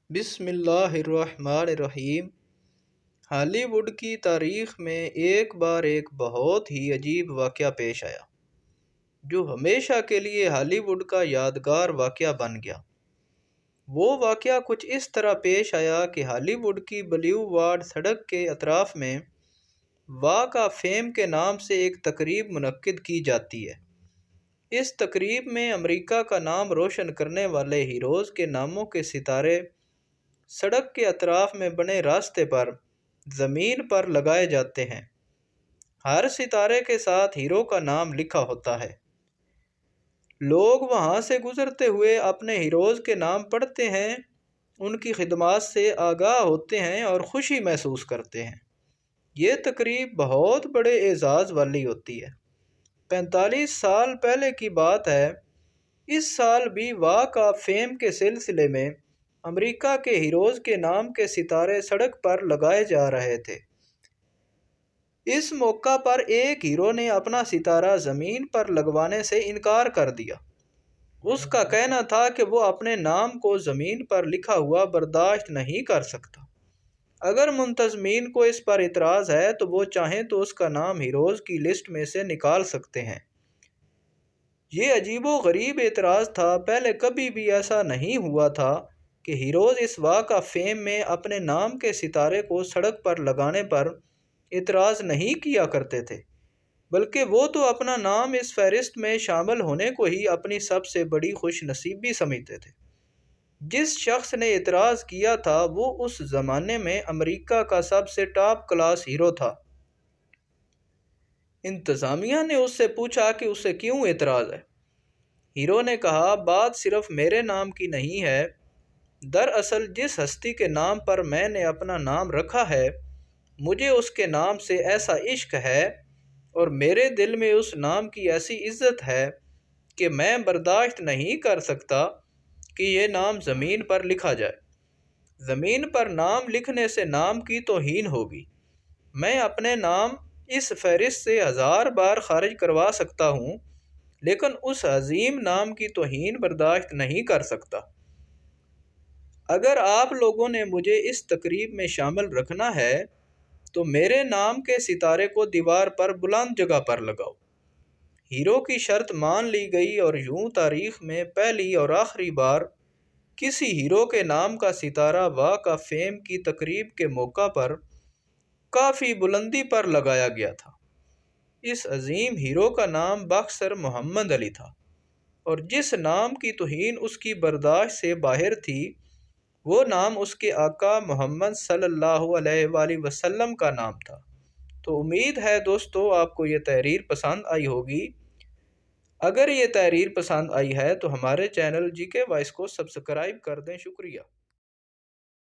بسم اللہ الرحمن الرحیم۔ ہالی ووڈ کی تاریخ میں ایک بار ایک بہت ہی عجیب واقعہ پیش آیا جو ہمیشہ کے لیے ہالی ووڈ کا یادگار واقعہ بن گیا۔ وہ واقعہ کچھ اس طرح پیش آیا کہ ہالی ووڈ کی بلیو وارڈ سڑک کے اطراف میں واک آف فیم کے نام سے ایک تقریب منعقد کی جاتی ہے۔ اس تقریب میں امریکہ کا نام روشن کرنے والے ہیروز کے ناموں کے ستارے سڑک کے اطراف میں بنے راستے پر زمین پر لگائے جاتے ہیں۔ ہر ستارے کے ساتھ ہیرو کا نام لکھا ہوتا ہے۔ لوگ وہاں سے گزرتے ہوئے اپنے ہیروز کے نام پڑھتے ہیں، ان کی خدمات سے آگاہ ہوتے ہیں اور خوشی محسوس کرتے ہیں۔ یہ تقریب بہت بڑے اعزاز والی ہوتی ہے۔ 45 سال پہلے کی بات ہے۔ اس سال بھی واک آف فیم کے سلسلے میں امریکہ کے ہیروز کے نام کے ستارے سڑک پر لگائے جا رہے تھے۔ اس موقع پر ایک ہیرو نے اپنا ستارہ زمین پر لگوانے سے انکار کر دیا۔ اس کا کہنا تھا کہ وہ اپنے نام کو زمین پر لکھا ہوا برداشت نہیں کر سکتا۔ اگر منتظمین کو اس پر اعتراض ہے تو وہ چاہیں تو اس کا نام ہیروز کی لسٹ میں سے نکال سکتے ہیں۔ یہ عجیب و غریب اعتراض تھا۔ پہلے کبھی بھی ایسا نہیں ہوا تھا کہ ہیروز اس واک آف فیم میں اپنے نام کے ستارے کو سڑک پر لگانے پر اعتراض نہیں کیا کرتے تھے، بلکہ وہ تو اپنا نام اس فہرست میں شامل ہونے کو ہی اپنی سب سے بڑی خوش نصیبی سمجھتے تھے۔ جس شخص نے اعتراض کیا تھا وہ اس زمانے میں امریکہ کا سب سے ٹاپ کلاس ہیرو تھا۔ انتظامیہ نے اس سے پوچھا کہ اسے کیوں اعتراض ہے۔ ہیرو نے کہا، بات صرف میرے نام کی نہیں ہے۔ دراصل جس ہستی کے نام پر میں نے اپنا نام رکھا ہے، مجھے اس کے نام سے ایسا عشق ہے اور میرے دل میں اس نام کی ایسی عزت ہے کہ میں برداشت نہیں کر سکتا کہ یہ نام زمین پر لکھا جائے۔ زمین پر نام لکھنے سے نام کی توہین ہوگی۔ میں اپنے نام اس فہرست سے 1000 بار خارج کروا سکتا ہوں، لیکن اس عظیم نام کی توہین برداشت نہیں کر سکتا۔ اگر آپ لوگوں نے مجھے اس تقریب میں شامل رکھنا ہے تو میرے نام کے ستارے کو دیوار پر بلند جگہ پر لگاؤ۔ ہیرو کی شرط مان لی گئی اور یوں تاریخ میں پہلی اور آخری بار کسی ہیرو کے نام کا ستارہ واک آف فیم کی تقریب کے موقع پر کافی بلندی پر لگایا گیا تھا۔ اس عظیم ہیرو کا نام باکسر محمد علی تھا اور جس نام کی توہین اس کی برداشت سے باہر تھی، وہ نام اس کے آقا محمد صلی اللہ علیہ وآلہ وسلم کا نام تھا۔ تو امید ہے دوستو آپ کو یہ تحریر پسند آئی ہوگی۔ اگر یہ تحریر پسند آئی ہے تو ہمارے چینل جی کے وائس کو سبسکرائب کر دیں۔ شکریہ۔